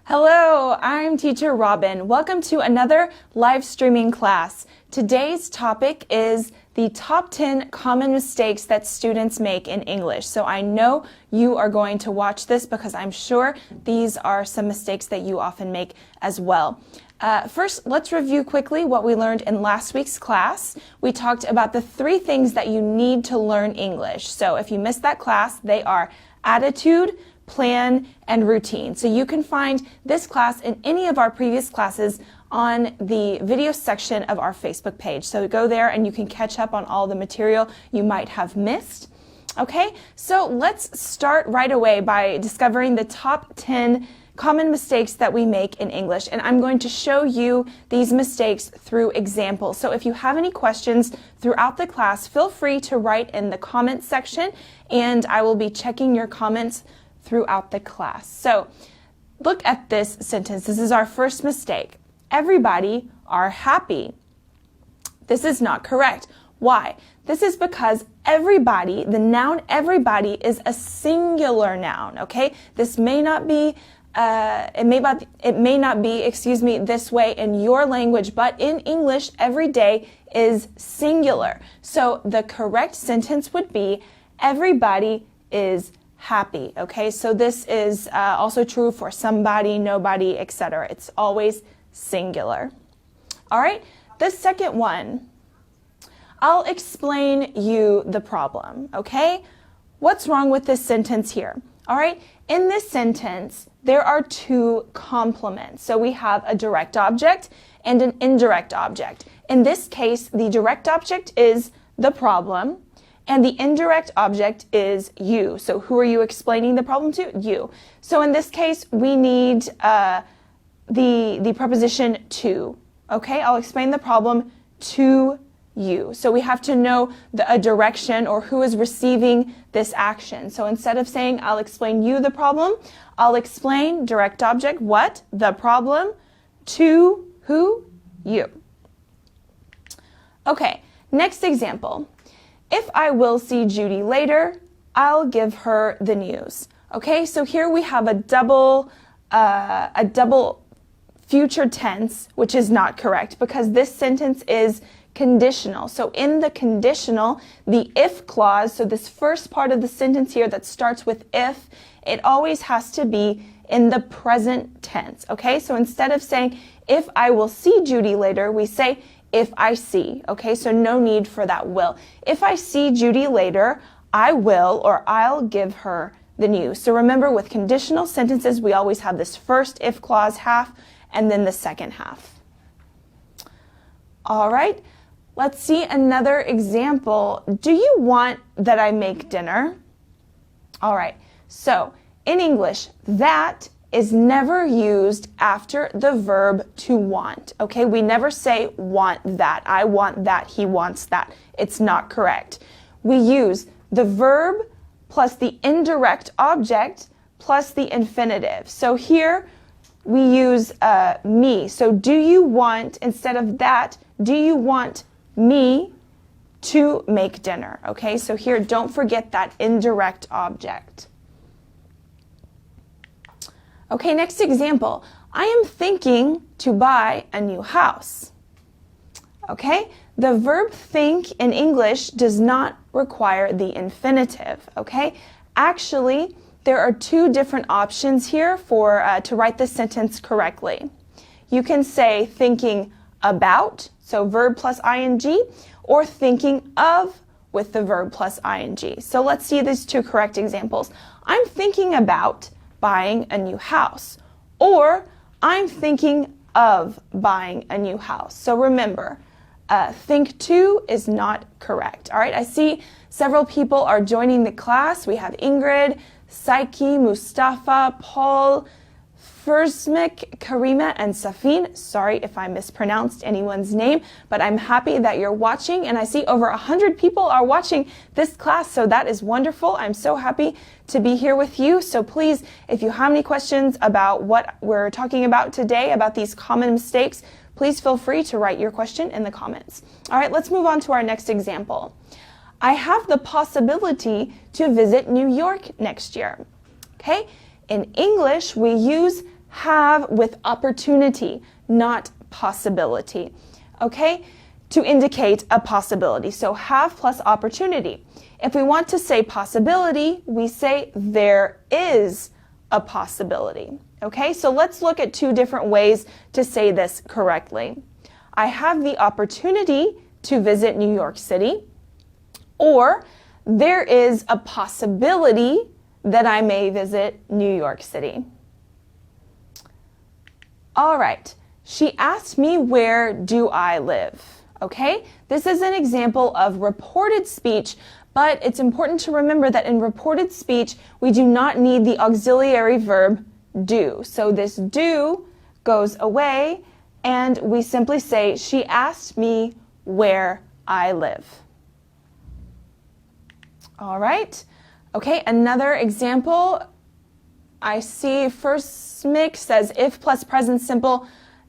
Hello, I'm Teacher Robin. Welcome to another live streaming class. Today's topic is the top 10 common mistakes that students make in English. So I know you are going to watch this because I'm sure these are some mistakes that you often make as well. First, let's review quickly what we learned in last week's class. We talked about the 3 things that you need to learn English. So if you missed that class, they are attitude, plan, and routine. So you can find this class in any of our previous classes on the video section of our Facebook page. So go there and you can catch up on all the material you might have missed. Okay, so let's start right away by discovering the top 10 common mistakes that we make in English. And I'm going to show you these mistakes through examples. So if you have any questions throughout the class, feel free to write in the comments section and I will be checking your comments throughout the class. So look at this sentence. This is our first mistake. Everybody are happy. This is not correct. Why? This is because everybody, the noun everybody, is a singular noun, okay? This may not be it may not be, this way in your language, but in English, every day is singular. So the correct sentence would be, everybody is happy, okay? So this is also true for somebody, nobody, etc. It's always singular. All right, the second one, I'll explain you the problem, okay? What's wrong with this sentence here? All right, in this sentence, there are 2 complements. So we have a direct object and an indirect object. In this case, the direct object is the problem and the indirect object is you. So who are you explaining the problem to? You. So in this case, we need the preposition to. Okay, I'll explain the problem to you. So we have to know a direction or who is receiving this action. So instead of saying, I'll explain you the problem, I'll explain direct object, what? The problem, to who? You. Okay, next example. If I will see Judy later, I'll give her the news. Okay, so here we have a double future tense, which is not correct because this sentence is conditional. So in the conditional, the if clause, so this first part of the sentence here that starts with if, it always has to be in the present tense. Okay, so instead of saying, if I will see Judy later, we say, if I see. Okay, so no need for that will. If I see Judy later, I will or I'll give her the news. So remember, with conditional sentences, we always have this first if clause half and then the second half. All right, let's see another example. Do you want that I make dinner? All right, so in English, that is never used after the verb to want. Okay, we never say want that, I want that, he wants that. It's not correct. We use the verb plus the indirect object plus the infinitive. So here we use me. So do you want, instead of that, do you want me to make dinner? Okay, so here don't forget that indirect object. Okay, next example. I am thinking to buy a new house. Okay, the verb think in English does not require the infinitive. Okay, actually, there are 2 different options here for to write this sentence correctly. You can say thinking about, so verb plus ing, or thinking of with the verb plus ing. So let's see these 2 correct examples. I'm thinking about buying a new house, or I'm thinking of buying a new house. So remember, think to is not correct. All right, I see several people are joining the class. We have Ingrid, Saiki, Mustafa, Paul, Fursmik, Karima, and Safin. Sorry if I mispronounced anyone's name, but I'm happy that you're watching, and I see over 100 people are watching this class, so that is wonderful. I'm so happy to be here with you. So please, if you have any questions about what we're talking about today, about these common mistakes, please feel free to write your question in the comments. All right, let's move on to our next example. I have the possibility to visit New York next year. Okay, in English, we use have with opportunity, not possibility, okay? To indicate a possibility. So have plus opportunity. If we want to say possibility, we say there is a possibility, okay? So let's look at two different ways to say this correctly. I have the opportunity to visit New York City, or there is a possibility that I may visit New York City. All right, she asked me, where do I live? Okay, this is an example of reported speech, but it's important to remember that in reported speech, we do not need the auxiliary verb do. So this do goes away, and we simply say, she asked me where I live. All right, okay, another example. I see first mix says if plus present simple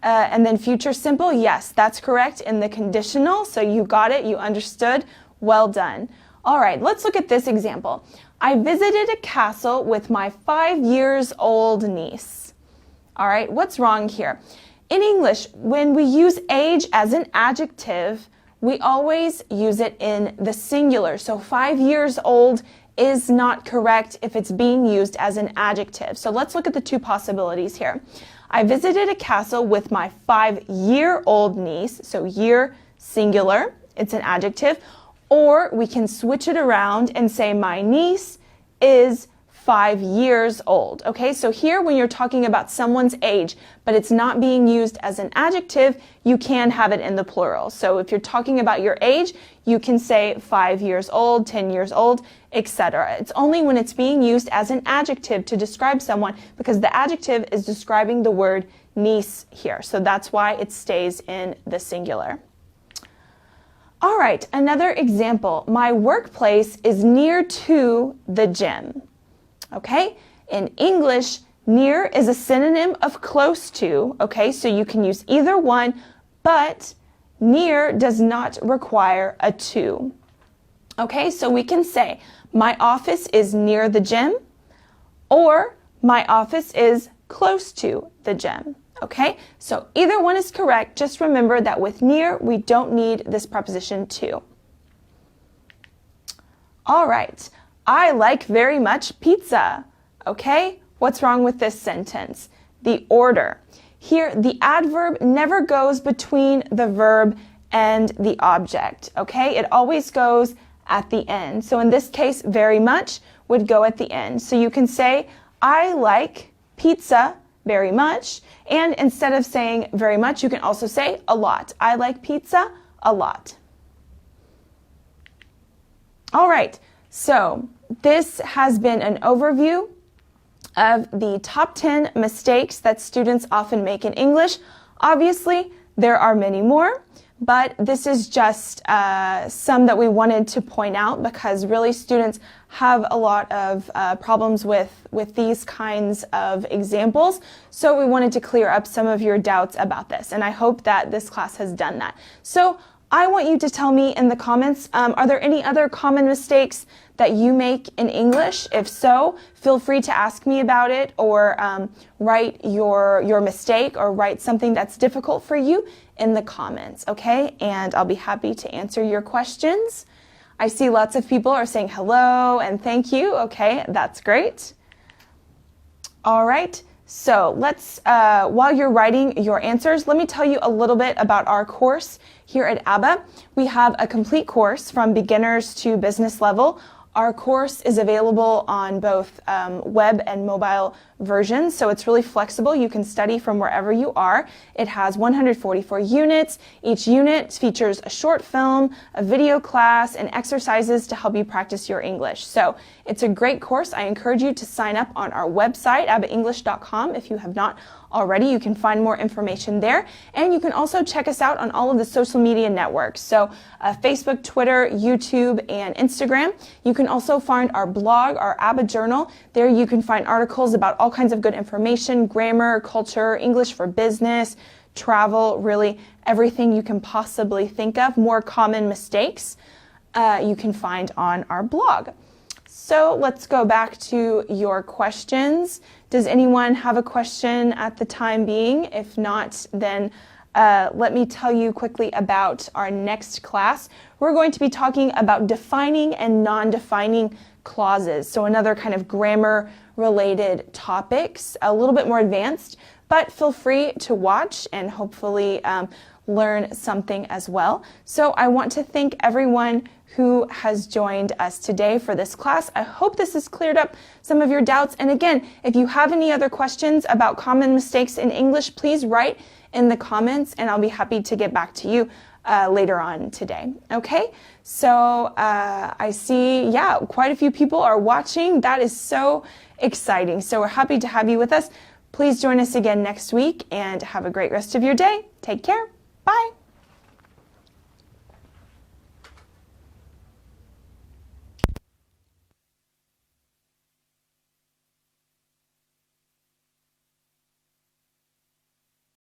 and then future simple. Yes, that's correct in the conditional. So you got it, you understood. Well done. All right, let's look at this example. I visited a castle with my 5-year-old niece. All right, what's wrong here? In English, when we use age as an adjective, we always use it in the singular. So 5 years old is not correct if it's being used as an adjective. So let's look at the two possibilities here. I visited a castle with my 5-year-old niece. So year singular, it's an adjective. Or we can switch it around and say my niece is 5 years old. Okay, so here when you're talking about someone's age, but it's not being used as an adjective, you can have it in the plural. So if you're talking about your age, you can say 5 years old, 10 years old, etc. It's only when it's being used as an adjective to describe someone, because the adjective is describing the word niece here. So that's why it stays in the singular. All right, another example. My workplace is near to the gym. Okay, in English, near is a synonym of close to, okay, so you can use either one, but near does not require a to. Okay, so we can say, my office is near the gym, or my office is close to the gym. Okay, so either one is correct. Just remember that with near, we don't need this preposition to. All right. I like very much pizza. Okay, what's wrong with this sentence? The order. Here, the adverb never goes between the verb and the object. Okay, it always goes at the end. So in this case, very much would go at the end. So you can say, I like pizza very much. And instead of saying very much, you can also say a lot. I like pizza a lot. All right, so this has been an overview of the top 10 mistakes that students often make in English. Obviously, there are many more, but this is just some that we wanted to point out, because really students have a lot of problems with these kinds of examples. So we wanted to clear up some of your doubts about this, and I hope that this class has done that. So I want you to tell me in the comments, are there any other common mistakes that you make in English? If so, feel free to ask me about it, or write your mistake, or write something that's difficult for you in the comments, okay? And I'll be happy to answer your questions. I see lots of people are saying hello and thank you. Okay, that's great. All right. So let's, while you're writing your answers, let me tell you a little bit about our course here at ABBA. We have a complete course from beginners to business level. Our course is available on both web and mobile versions, so it's really flexible. You can study from wherever you are. It has 144 units. Each unit features a short film, a video class, and exercises to help you practice your English. So it's a great course. I encourage you to sign up on our website, abbaenglish.com, if you have not already. You can find more information there, and you can also check us out on all of the social media networks. So Facebook, Twitter, YouTube, and Instagram. You can also find our blog, our ABBA journal. There you can find articles about all kinds of good information, grammar, culture, English for business, travel, really everything you can possibly think of. More common mistakes you can find on our blog. So let's go back to your questions. Does anyone have a question at the time being? If not, then let me tell you quickly about our next class. We're going to be talking about defining and non-defining clauses. So another kind of grammar-related topics, a little bit more advanced, but feel free to watch and hopefully learn something as well. So I want to thank everyone who has joined us today for this class. I hope this has cleared up some of your doubts. And again, if you have any other questions about common mistakes in English, please write in the comments and I'll be happy to get back to you later on today. Okay, so I see, quite a few people are watching. That is so exciting. So we're happy to have you with us. Please join us again next week and have a great rest of your day. Take care. Bye.